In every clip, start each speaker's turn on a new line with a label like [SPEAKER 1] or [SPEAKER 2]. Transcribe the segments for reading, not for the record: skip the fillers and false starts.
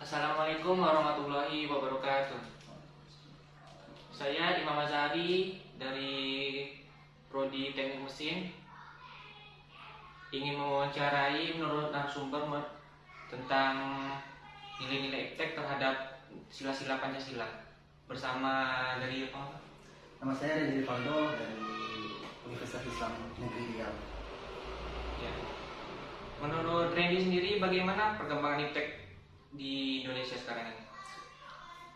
[SPEAKER 1] Assalamualaikum warahmatullahi wabarakatuh. Saya Imam Azhari dari Prodi Teknik Mesin ingin mewawancarai menurut narasumber tentang nilai-nilai iptek terhadap sila-sila Pancasila bersama dari apa?
[SPEAKER 2] Nama saya Rendy Rivaldo dari Universitas Islam Negeri Riau.
[SPEAKER 1] Ya. Menurut Randy sendiri, bagaimana perkembangan iptek di Indonesia sekarang ini?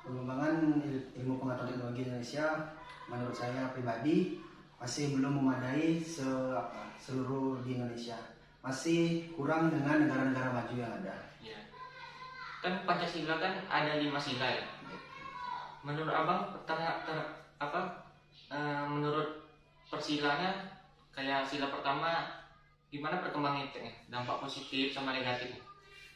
[SPEAKER 2] Pengembangan ilmu pengetahuan teknologi Indonesia menurut saya pribadi masih belum memadai seluruh di Indonesia. Masih kurang dengan negara-negara maju yang ada.
[SPEAKER 1] Ya. Kan Pancasila kan ada 5 sila ya. Menurut Abang menurut persilanya kayak sila pertama, gimana perkembangan ipteknya? Dampak positif sama negatif?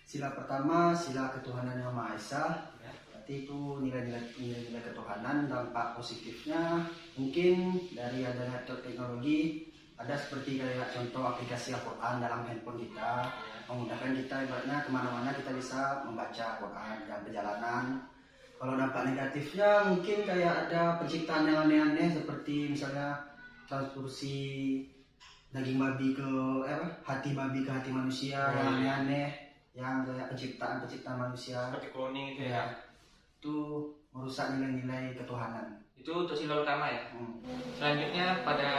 [SPEAKER 2] Sila pertama, sila ketuhanan yang Maha Esa. Berarti itu nilai-nilai ketuhanan. Dampak positifnya mungkin dari adanya teknologi, ada seperti kayak contoh aplikasi Al-Quran dalam handphone kita, memudahkan kita ibaratnya kemana-mana kita bisa membaca Al-Quran dalam perjalanan. Kalau dampak negatifnya mungkin kayak ada penciptaan yang aneh-aneh seperti misalnya transfusi daging babi ke hati babi ke hati manusia yang aneh-aneh, yang kayak penciptaan manusia
[SPEAKER 1] Seperti cloning gitu
[SPEAKER 2] ya.
[SPEAKER 1] ya.
[SPEAKER 2] Itu merusak nilai-nilai ketuhanan.
[SPEAKER 1] Itu untuk sila utama ya. Selanjutnya pada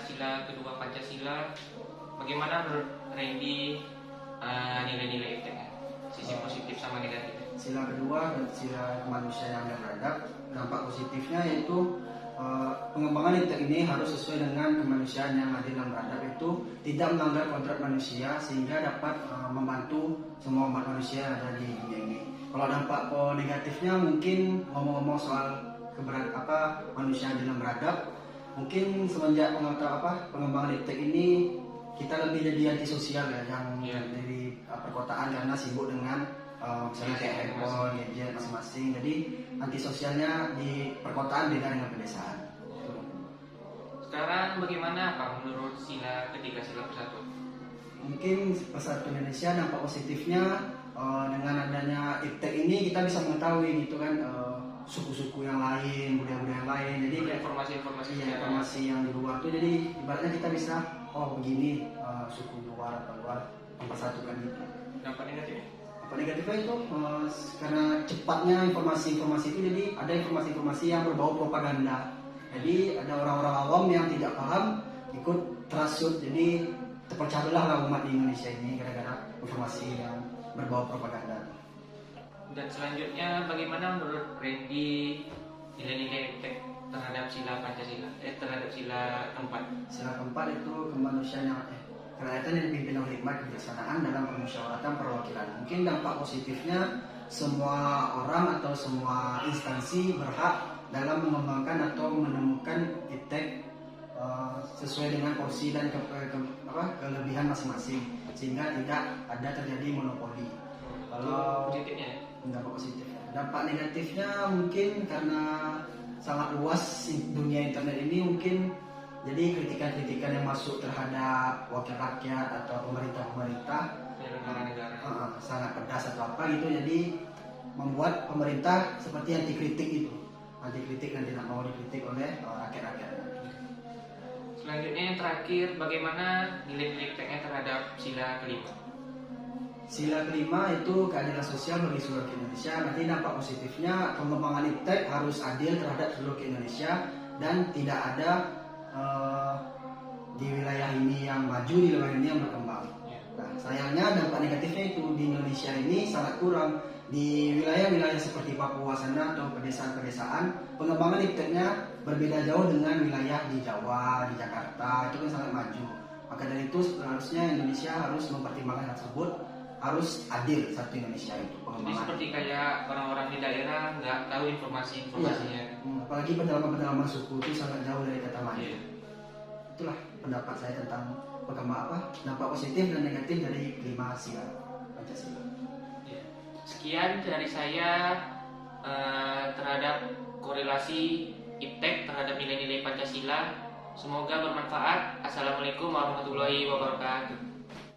[SPEAKER 1] sila kedua Pancasila, bagaimana menurut Randy nilai-nilai ipteknya? Sisi positif sama negatif.
[SPEAKER 2] Sila kedua dan sila kemanusiaan yang beradab, dampak positifnya yaitu pengembangan iptek ini harus sesuai dengan kemanusiaan yang adil dan beradab, itu tidak melanggar kodrat manusia sehingga dapat membantu semua umat manusia yang ada di dunia ini. Kalau dampak negatifnya mungkin ngomong-ngomong soal manusia adil dan beradab, mungkin semenjak pengembangan iptek ini kita lebih jadi antisosial ya, yang dari perkotaan karena sibuk dengan misalnya kayak handphone, gadget masing-masing. Jadi antisosialnya di perkotaan beda dengan pedesaan.
[SPEAKER 1] Sekarang bagaimana Pak menurut sila ketiga, sila persatu?
[SPEAKER 2] Mungkin persatu Indonesia dampak positifnya dengan adanya iptek ini kita bisa mengetahui gitu kan suku-suku yang lain, budaya-budaya yang lain. Jadi informasi yang di luar tuh, jadi ibaratnya kita bisa begini suku luar atau luar mempersatukan itu.
[SPEAKER 1] Dampak negatifnya?
[SPEAKER 2] Negatifnya itu karena cepatnya informasi-informasi itu, jadi ada informasi-informasi yang berbau propaganda. Jadi ada orang-orang awam yang tidak paham ikut terasut, jadi terpecah belah lah umat di Indonesia ini gara-gara informasi yang berbau propaganda.
[SPEAKER 1] Dan selanjutnya bagaimana menurut Randy nilai-nilai iptek terhadap sila Pancasila, terhadap sila keempat?
[SPEAKER 2] Sila keempat itu kemanusiaan yang kerakyatan yang dipimpin oleh hikmat kebijaksanaan dalam permusyawaratan perwakilan. Mungkin dampak positifnya semua orang atau semua instansi berhak dalam mengembangkan atau menemukan iptek sesuai dengan porsi dan kelebihan masing-masing, sehingga tidak ada terjadi monopoli. Kalau
[SPEAKER 1] positifnya,
[SPEAKER 2] dampak positifnya, dampak negatifnya mungkin karena sangat luas dunia internet ini, mungkin jadi kritikan-kritikan yang masuk terhadap wakil rakyat atau pemerintah
[SPEAKER 1] negara-negara
[SPEAKER 2] sangat pedas atau apa gitu, jadi membuat pemerintah seperti anti kritik dan tidak mau dikritik oleh rakyat-rakyatnya.
[SPEAKER 1] Selanjutnya yang terakhir, bagaimana nilai-nilai ipteknya terhadap sila kelima?
[SPEAKER 2] Sila kelima itu keadilan sosial bagi seluruh Indonesia. Nanti dampak positifnya pengembangan iptek harus adil terhadap seluruh Indonesia dan tidak ada di wilayah ini yang maju, di wilayah ini yang berkembang. Nah, sayangnya dampak negatifnya itu di Indonesia ini sangat kurang. Di wilayah-wilayah seperti Papua sana atau pedesaan-pedesaan, pengembangan ipteknya berbeda jauh dengan wilayah di Jawa, di Jakarta, itu kan sangat maju. Maka dari itu seharusnya Indonesia harus mempertimbangkan hal tersebut, harus adil satu Indonesia itu pengembangan.
[SPEAKER 1] Jadi seperti kayak orang-orang di daerah nggak tahu informasinya.
[SPEAKER 2] Apalagi pedalaman suku itu sangat jauh dari kata maju. Itulah pendapat saya tentang dampak positif dan negatif dari kelima sila Pancasila.
[SPEAKER 1] Sekian dari saya terhadap korelasi iptek terhadap nilai-nilai Pancasila. Semoga bermanfaat. Assalamualaikum warahmatullahi wabarakatuh.